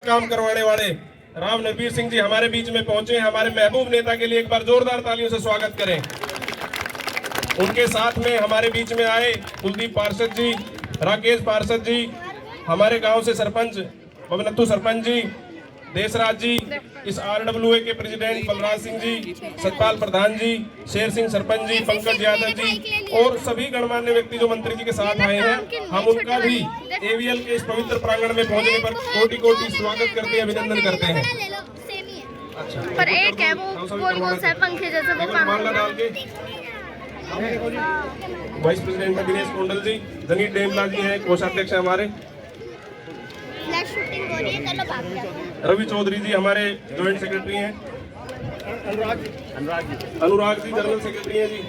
काम करवाने वाले राव नरवीर सिंह जी हमारे बीच में पहुंचे हैं। हमारे महबूब नेता के लिए एक बार जोरदार तालियों से स्वागत करें। उनके साथ में हमारे बीच में आए कुलदीप पार्षद जी, राकेश पार्षद जी, हमारे गांव से सरपंच बबनत्तू सरपंच जी, देशराज जी, इस RWA के प्रेसिडेंट बलराज सिंह जी, सतपाल प्रधान जी, शेर सिंह सरपंच जी, पंकज यादव जी और सभी गणमान्य व्यक्ति जो मंत्री जी के साथ आए हैं, हम उनका भी AVL के इस पवित्र प्रांगण में पहुंचने पर कोटि कोटि स्वागत करते हैं, अभिनंदन करते हैं। अच्छा, पर एक है वो गोल गोल से पंखे जैसे वो काम डाल के वाइस प्रेसिडेंट दिनेश कोंडल जी, जनीत डेमला जी हैं, कोषाध्यक्ष हमारे, शूटिंग हो रही है, चलो भाग जाओ। रवि चौधरी जी हमारे जॉइंट सेक्रेटरी हैं, अनुराग जी जनरल सेक्रेटरी हैं जी,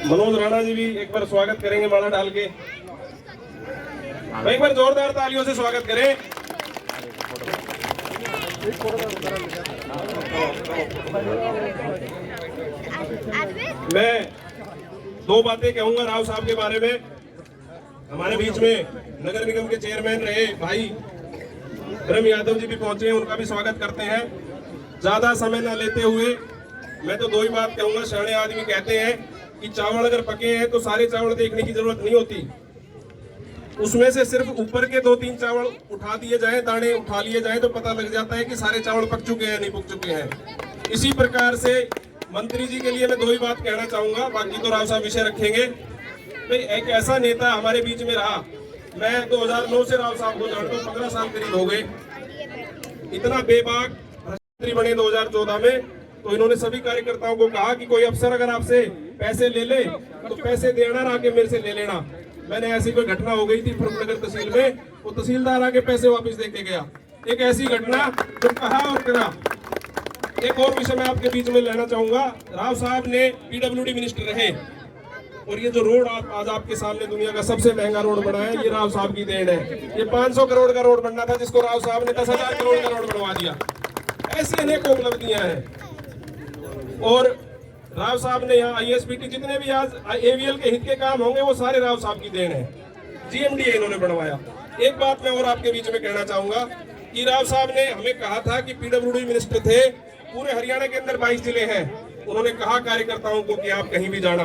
मनोज राणा जी भी एक बार स्वागत करेंगे माला डाल के। एक बार जोरदार तालियों से स्वागत करें। मैं दो बातें कहूंगा राव साहब के बारे में। हमारे बीच में नगर निगम के चेयरमैन रहे भाई ब्रह्म यादव जी भी पहुंचे हैं, उनका भी स्वागत करते हैं। ज्यादा समय न लेते हुए मैं तो दो ही बात कहूंगा। सियाने आदमी कहते हैं कि चावल अगर पके हैं तो सारे चावल देखने की जरूरत नहीं होती, उसमें से सिर्फ ऊपर के 2-3 चावल उठा दिए जाएं, दाने उठा लिए जाएं तो पता लग जाता है कि सारे चावल पक चुके हैं नहीं पक चुके हैं। इसी प्रकार से मंत्री जी के लिए मैं दो ही बात कहना चाहूंगा, बाकी तो राव साहब विषय रखेंगे। तो एक ऐसा नेता हमारे बीच में रहा, मैं 2009 से राव साहब को जानता हूँ, 15 साल करीब हो गए। इतना बेबाक मंत्री बने 2014 में, तो इन्होंने सभी कार्यकर्ताओं को कहा कि कोई अफसर अगर आपसे पैसे ले ले तो पैसे देना ना आके मेरे से ले लेना। मैंने ऐसी कोई घटना हो गई थी फरूखनगर तहसील में, वो तहसीलदार आके पैसे वापस देके गया। एक ऐसी घटना जो कहा और करा। एक और विषय मैं आपके बीच में लेना चाहूंगा। राव साहब ने PWD मिनिस्टर रहे और ये जो रोड आज आपके सामने दुनिया का सबसे महंगा रोड बना है, ये राव साहब की देन है। ये 500 करोड़ का रोड बनना था जिसको राव साहब ने 10,000 करोड़ का रोड बनवा दिया। ऐसी अनेक उपलब्धियां हैं। और राव साहब ने यहाँ ISBT जितने भी आज AVL के हित के काम होंगे वो सारे राव साहब की देन है। GMDA इन्होंने बनवाया। एक बात मैं और आपके बीच में कहना चाहूंगा कि राव साहब ने हमें कहा था कि PWD मिनिस्टर थे, पूरे हरियाणा के अंदर 22 जिले हैं। उन्होंने कहा कार्यकर्ताओं को कि आप कहीं भी जाना,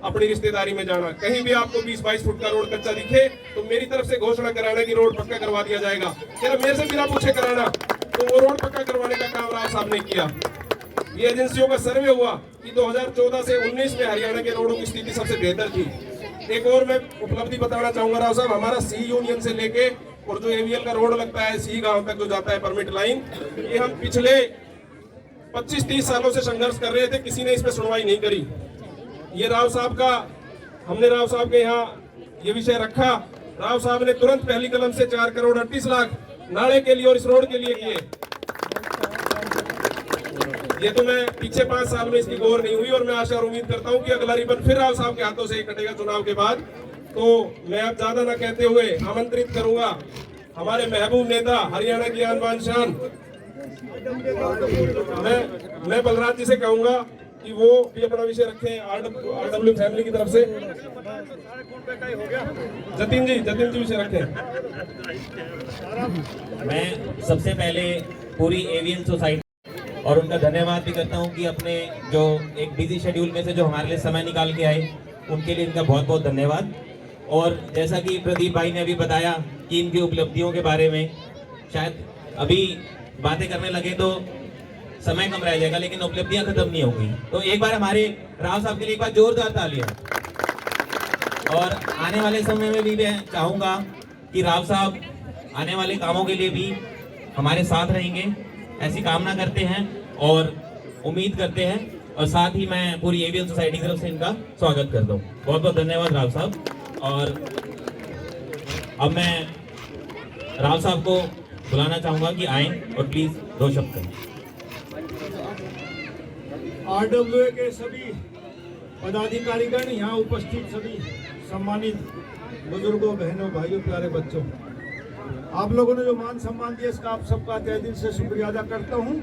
अपनी रिश्तेदारी में जाना, कहीं भी आपको 20-22 फुट का रोड कच्चा दिखे तो मेरी तरफ से घोषणा कराना कि रोड पक्का करवा दिया जाएगा। सिर्फ मेरे से बिना पूछे कराना, तो वो रोड पक्का करवाने का काम राव साहब ने किया। ये एजेंसियों का सर्वे हुआ कि 2014 से 19 में हरियाणा के रोडों की स्थिति सबसे बेहतर थी। एक और मैं उपलब्धि बताना चाहूंगा राव साहब, हमारा C यूनियन से लेके और जो AVL का रोड लगता है C गांव तक जो जाता है परमिट लाइन, ये हम पिछले 25-30 सालों से संघर्ष कर रहे थे, किसी ने इस पर सुनवाई नहीं करी। ये राव साहब का, हमने राव साहब के यहाँ ये विषय रखा। राव साहब ने तुरंत पहली कलम से 4 करोड़ 38 लाख नाले के लिए और इस रोड के लिए किए। ये तो मैं पीछे 5 साल में इसकी गौर नहीं हुई और मैं आशा और उम्मीद करता हूं कि अगला रिबन फिर राव साहब के हाथों से कटेगा चुनाव के बाद। तो मैं अब ज्यादा ना कहते हुए आमंत्रित करूंगा हमारे महबूब नेता, हरियाणा की आन बान शान, मैं बलराज जी से कहूंगा कि वो भी अपना विषय रखें RW फैमिली की तरफ से। जतिन जी विषय रखें। मैं सबसे पहले पूरी AVL सोसाइटी और उनका धन्यवाद भी करता हूं कि अपने जो एक बिजी शेड्यूल में से जो हमारे लिए समय निकाल के आए, उनके लिए इनका बहुत बहुत धन्यवाद। और जैसा कि प्रदीप भाई ने अभी बताया कि इनकी उपलब्धियों के बारे में, शायद अभी बातें करने लगे तो समय कम रह जाएगा, लेकिन उपलब्धियां खत्म नहीं होंगी। तो एक बार हमारे राव साहब के लिए एक बार जोरदार तालियां। और आने वाले समय में भी मैं चाहूँगा कि राव साहब आने वाले कामों के लिए भी हमारे साथ रहेंगे, ऐसी कामना करते हैं और उम्मीद करते हैं। और साथ ही मैं पूरी AVL सोसाइटी की तरफ से इनका स्वागत करता हूँ। बहुत बहुत धन्यवाद राव साहब। और अब मैं राव साहब को बुलाना चाहूँगा कि आएँ और प्लीज़ 2 शब्द करें। RWA के सभी पदाधिकारीगण, यहाँ उपस्थित सभी सम्मानित बुजुर्गों, बहनों, भाइयों, प्यारे बच्चों, आप लोगों ने जो मान सम्मान दिया इसका आप सबका तहे दिल से शुक्रिया अदा करता हूँ।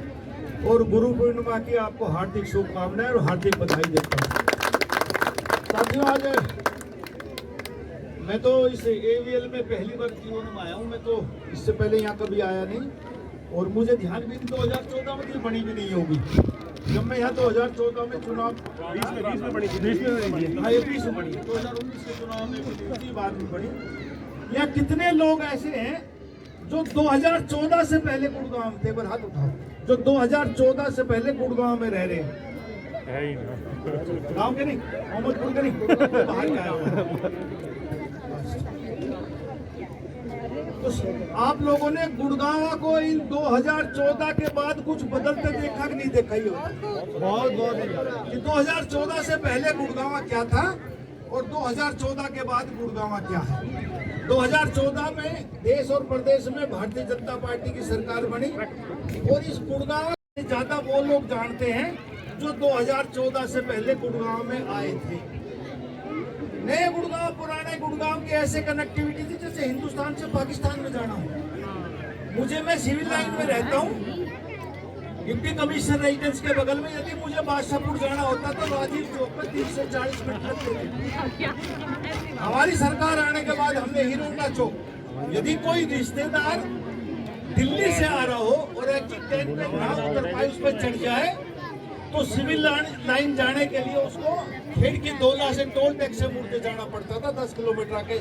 और गुरु पूर्णिमा की आपको हार्दिक शुभकामनाएं और हार्दिक बधाई देता हूँ। साथियों, आज मैं तो इस AVL में पहली बार जीवन में आया हूँ। मैं तो इससे पहले यहाँ कभी आया नहीं और मुझे ध्यान भी 2014 में भी बनी भी नहीं होगी। जब मैं यहाँ 2014 में चुनाव 20 में बनी थी, 20 में बनी, 2019 के चुनाव में दूसरी बार भी बनी। यहाँ कितने लोग ऐसे हैं जो 2014 से पहले गुड़गांव थे? पर हाथ उठाओ, जो 2014 से पहले गुड़गांव में रह रहे हैं। गाँव के नहीं, मोहम्मदपुर के नहीं, बाहर के आए हुए। तो आप लोगों ने गुड़गांव को इन 2014 के बाद कुछ बदलते देखा कि नहीं देखा? ही बहुत कि 2014 से पहले गुड़गांव क्या था और 2014 के बाद गुड़गांव क्या है। 2014 में देश और प्रदेश में भारतीय जनता पार्टी की सरकार बनी और इस गुड़गांव से ज्यादा वो लोग जानते हैं जो 2014 से पहले गुड़गांव में आए थे। नए गुड़गांव पुराने गुड़गांव की ऐसे कनेक्टिविटी थी जैसे हिंदुस्तान से पाकिस्तान में जाना हो। मुझे, मैं सिविल लाइन में रहता हूँ, डिप्टी कमिश्नर रेजिडेंस के बगल में। यदि मुझे बादशाहपुर जाना होता तो राजीव चौक पर 30 से 40 मिनट लगते थे। हमारी सरकार आने के बाद हमने हीरोंडा चौक, यदि कोई रिश्तेदार दिल्ली से आ रहा हो और एग्जिट ट्रेन पे ना उतर पाए, उस पर चढ़ जाए, तो सिविल लाइन जाने के लिए उसको खेड़ की दोला से टोल टैक्स से मुड़ के जाना पड़ता था 10 किलोमीटर के।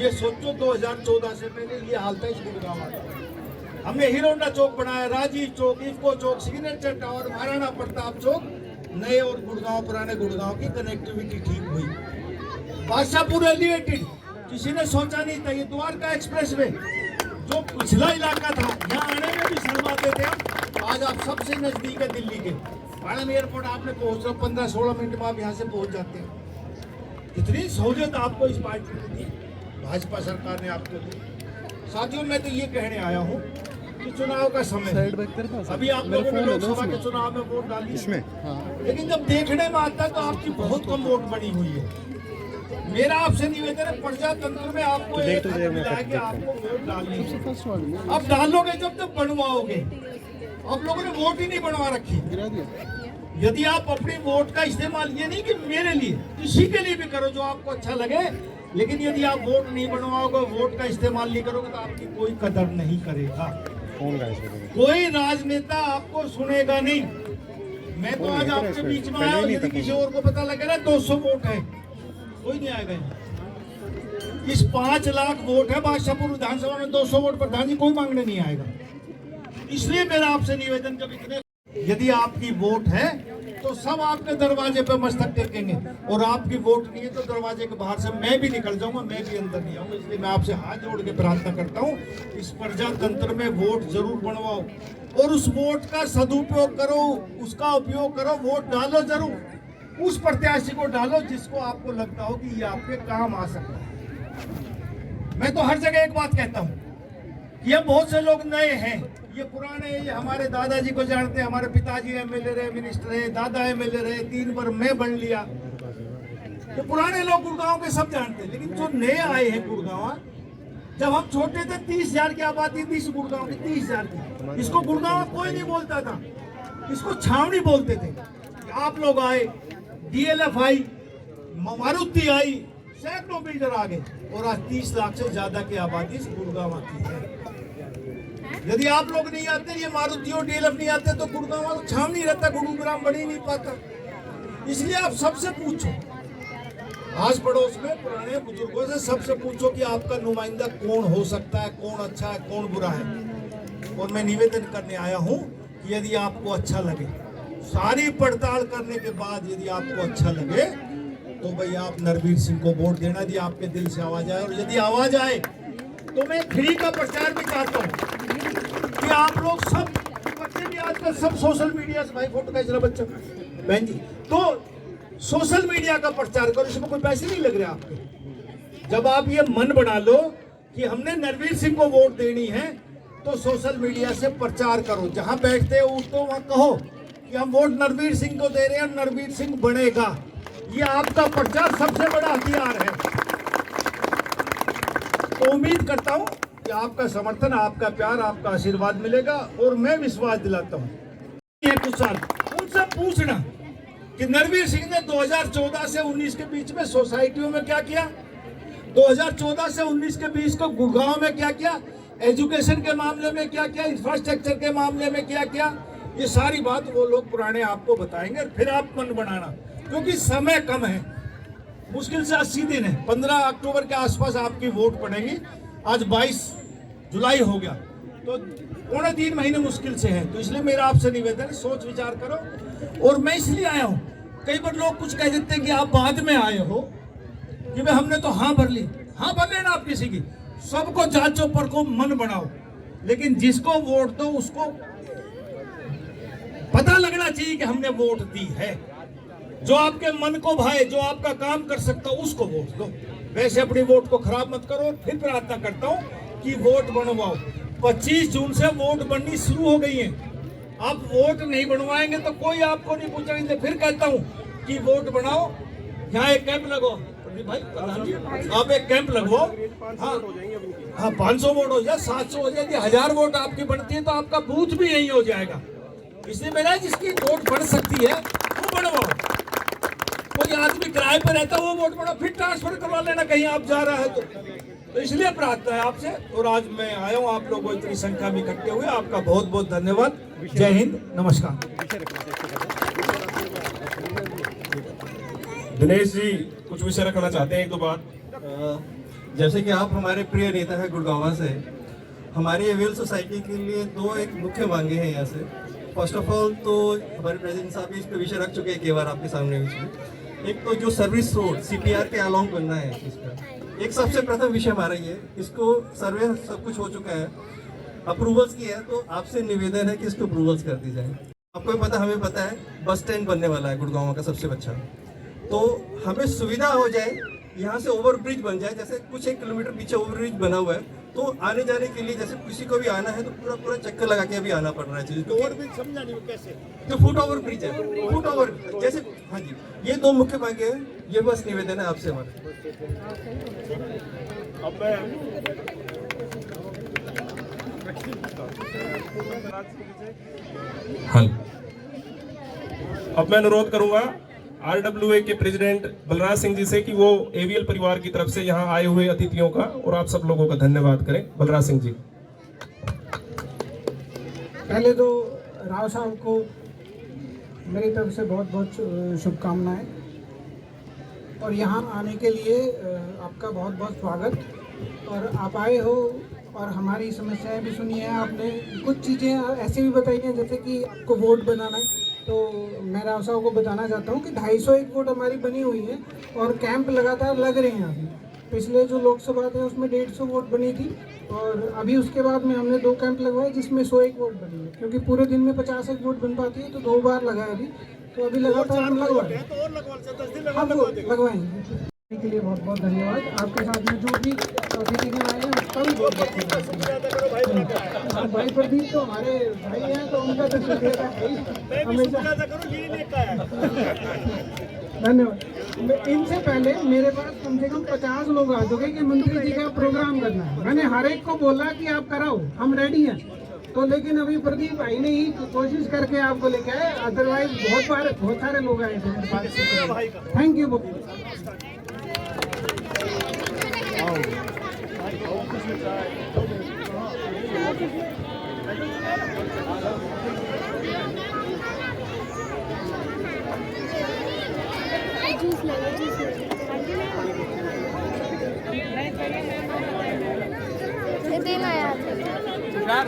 ये सोचो 2014 से पहले ये हाल था इस गुड़गांव का। हमने हीरोंडा चौक बनाया, राजीव चौक, इफ्को चौक, सिग्नेचर टावर, महाराणा प्रताप चौक। नए और गुड़गांव पुराने गुड़गांव की कनेक्टिविटी ठीक हुई। बादशाहपुर एलिवेटेड, किसी ने सोचा नहीं था। ये द्वारका एक्सप्रेस वे जो पिछला इलाका था, यहाँ आने में भी शर्माते थे हम। आज आप सबसे नजदीक है दिल्ली के। पाणम एयरपोर्ट आपने पहुंचना 15-16 मिनट में आप यहाँ से पहुंच जाते हैं। कितनी सहूलियत आपको इस पार्टी ने दी, भाजपा सरकार ने आपको दी। साथियों, मैं तो ये कहने आया हूँ कि चुनाव का समय है। अभी आप लोगों ने लोकसभा के चुनाव में वोट डाली इसमें, लेकिन जब देखने में आता है तो आपकी बहुत कम वोट बनी हुई है। मेरा आपसे निवेदन है, प्रजातंत्र में आपको एक हक मिला है कि आपको वोट डालनी है। अब डालोगे जब बनवाओगे। आप लोगों ने वोट ही नहीं बनवा रखी। यदि आप अपनी वोट का इस्तेमाल, ये नहीं कि मेरे लिए, किसी के लिए भी करो जो आपको अच्छा लगे, लेकिन यदि आप वोट नहीं बनवाओगे, वोट का इस्तेमाल नहीं करोगे, तो आपकी कोई कदर नहीं करेगा। कोई राजनेता आपको सुनेगा नहीं। मैं तो आज आपके बीच में आया हूँ, यदि किसी और को पता लगे ना 200 वोट है, कोई नहीं आएगा। इस 5 लाख वोट है बादशाहपुर विधानसभा में, 200 वोट प्रधान जी कोई मांगने नहीं आएगा। इसलिए मेरा आपसे निवेदन, जब इतने यदि आपकी वोट है तो सब आपके दरवाजे पे मस्तक टेकेंगे, और आपकी वोट नहीं है तो दरवाजे के बाहर से मैं भी निकल जाऊंगा, मैं भी अंदर नहीं आऊंगा। इसलिए मैं आपसे हाथ जोड़ के प्रार्थना करता हूं, इस प्रजातंत्र में वोट जरूर बनवाओ और उस वोट का सदुपयोग करो, उसका उपयोग करो। वोट डालो जरूर, उस प्रत्याशी को डालो जिसको आपको लगता हो कि ये आपके काम आ सकता है। मैं तो हर जगह एक बात कहता हूँ, ये बहुत से लोग नए हैं, ये पुराने, ये हमारे दादाजी को जानते हैं, हमारे पिताजी एमएलए रहे, मिनिस्टर रहे, दादा एमएलए रहे, 3 बार मैं बन लिया। ये पुराने लोग गुड़गांव के सब जानते हैं, लेकिन जो नए आए हैं गुड़गांव, जब हम छोटे थे 30,000 की आबादी थी इस गुड़गांव की, 30,000 की। इसको गुड़गांव कोई नहीं बोलता था, इसको छावनी बोलते थे। आप लोग आए, DLF आई, मारुति आई, सैकड़ों बिल्डर आ गए और आज 30 लाख से ज्यादा की आबादी इस गुड़गांव की है। यदि आप लोग नहीं आते, ये मारुति और DLF नहीं आते, तो गुड़गांव छावनी रहता, गुरुग्राम बन ही नहीं पाता। इसलिए आप सबसे पूछो, आस पड़ोस में पुराने बुजुर्गों से सबसे पूछो कि आपका नुमाइंदा कौन हो सकता है, कौन अच्छा है, कौन बुरा है। और मैं निवेदन करने आया हूं कि यदि आपको अच्छा लगे, सारी पड़ताल करने के बाद यदि आपको अच्छा लगे, तो भाई आप नरवीर सिंह को वोट देना, यदि आपके दिल से आवाज आए। और यदि आवाज आए तो मैं फ्री का प्रचार भी चाहता हूँ कि आप लोग सब, बच्चे भी आजकल सब सोशल मीडिया से, भाई फोटो खींच रहा बच्चा, बहन जी, तो सोशल मीडिया का प्रचार करो, इसमें कोई पैसे नहीं लग रहे आपके। जब आप ये मन बना लो कि हमने नरवीर सिंह को वोट देनी है, तो सोशल मीडिया से प्रचार करो। जहां बैठते हो उठो, वहां कहो कि हम वोट नरवीर सिंह को दे रहे हैं, नरवीर सिंह बनेगा। ये आपका प्रचार सबसे बड़ा हथियार है। तो उम्मीद करता हूं कि आपका समर्थन, आपका प्यार, आपका आशीर्वाद मिलेगा और मैं विश्वास दिलाता हूं है कुछ साल, उनसे पूछना कि नरवीर सिंह ने 2014 से 19 के बीच में सोसाइटियों में क्या किया, 2014 से 19 के बीच को गुड़गांव में क्या किया, एजुकेशन के मामले में क्या किया, इंफ्रास्ट्रक्चर के मामले में क्या किया। ये सारी बात वो लोग पुराने आपको बताएंगे, फिर आप मन बनाना, क्योंकि समय कम है, मुश्किल से 80 दिन है। 15 अक्टूबर के आसपास आपकी वोट पड़ेगी। आज 22 जुलाई हो गया, तो 3.25 महीने मुश्किल से हैं। तो इसलिए मेरा आपसे निवेदन है, सोच विचार करो। और मैं इसलिए आया हूँ, कई बार लोग कुछ कह देते हैं कि आप बाद में आए हो कि भाई हमने तो हाँ भर ली। हाँ भर लेना आप किसी की, सबको जांचो परखो, मन बनाओ, लेकिन जिसको वोट दो उसको पता लगना चाहिए कि हमने वोट दी है। जो आपके मन को भाए, जो आपका काम कर सकता हो, उसको वोट दो। वैसे अपनी वोट को खराब मत करो। फिर प्रार्थना करता हूँ कि वोट बनवाओ। 25 जून से वोट बननी शुरू हो गई है। आप वोट नहीं बनवाएंगे तो कोई आपको नहीं पूछेंगे। फिर कहता हूँ कि वोट बनाओ, यहाँ एक कैंप लगो भाई, आप एक कैंप लगवाओ। हाँ 500 वोट हो जाए, 700 हो जाए, 1000 वोट आपकी बनती है तो आपका बूथ भी यही हो जाएगा। इसलिए मेरा जिसकी वोट बढ़ सकती है वो बनवाओ। कोई आदमी किराए पर रहता है वो वोट बढ़ा, फिर ट्रांसफर करवा लेना कहीं आप जा रहा है तो इसलिए प्रार्थना है आपसे। और आज मैं आया हूँ, आप लोगों इतनी संख्या में इकट्ठे हुए, आपका बहुत बहुत धन्यवाद। जय हिंद, नमस्कार। दिनेश जी कुछ विषय रखना चाहते हैं, एक दो बात। जैसे कि आप हमारे प्रिय नेता है गुड़गांव से, हमारी एवियल सोसाइटी के लिए दो एक मुख्य मांगे हैं यहाँ से। फर्स्ट ऑफ ऑल तो हमारे प्रेसिडेंट साहब इस पे विषय रख चुके हैं कई बार आपके सामने विषय। एक तो जो सर्विस रोड CPR के अलाउंग बनना है, इसका एक सबसे प्रथम विषय हमारा ये, इसको सर्वे सब कुछ हो चुका है, अप्रूवल्स की है, तो आपसे निवेदन है कि इसको अप्रूवल्स कर दी जाए। आपको पता, हमें पता है बस स्टैंड बनने वाला है गुड़गांव का सबसे अच्छा, तो हमें सुविधा हो जाए, यहाँ से ओवरब्रिज बन जाए। जैसे कुछ 1 किलोमीटर पीछे ओवरब्रिज बना हुआ है, तो आने जाने के लिए जैसे किसी को भी आना है तो पूरा चक्कर लगा के अभी आना पड़ रहा है। तो ओवरब्रिज समझा नहीं कैसे, जो फुट ओवरब्रिज है, फुट ओवर जैसे, हाँ जी, ये दो मुख्य मांगे हैं। ये बस निवेदन है आपसे हमारे। अब मैं अनुरोध करूंगा RWA के प्रेसिडेंट बलराज सिंह जी से कि वो AVL परिवार की तरफ से यहाँ आए हुए अतिथियों का और आप सब लोगों का धन्यवाद करें। बलराज सिंह जी। पहले तो राव साहब को मेरी तरफ से बहुत बहुत शुभकामनाएं, और यहाँ आने के लिए आपका बहुत बहुत स्वागत। और आप आए हो और हमारी समस्याएं भी सुनी है आपने, कुछ चीज़ें ऐसे भी बताई हैं जैसे कि आपको वोट बनाना है, तो मैं राव साहब को बताना चाहता हूँ कि 250 वोट हमारी बनी हुई है और कैंप लगातार लग रहे हैं। अभी पिछले जो लोकसभा थे उसमें 150 वोट बनी थी, और अभी उसके बाद में हमने 2 कैंप लगवाए जिसमें 101 वोट बनी है, क्योंकि पूरे दिन में 50 वोट बन पाती है, तो 2 बार लगाए अभी। तो अभी लगातार हम लगवाएंगे, लगवाएंगे के लिए बहुत बहुत धन्यवाद। आपके साथ में जो भी अतिथिगण आए हैं उसका भी बहुत बहुत धन्यवाद। भाई प्रदीप तो हमारे भाई हैं, तो उनका तो शुक्रिया हमेशा। धन्यवाद। इनसे पहले मेरे पास कम से कम 50 लोग आ चुके कि मंत्री जी का प्रोग्राम करना है। मैंने हर एक को बोला कि आप कराओ, हम रेडी हैं, तो लेकिन अभी प्रदीप भाई ने ही कोशिश करके आपको लेके आए, अदरवाइज बहुत सारे लोग आए थे। Thank you. जूस देना यार।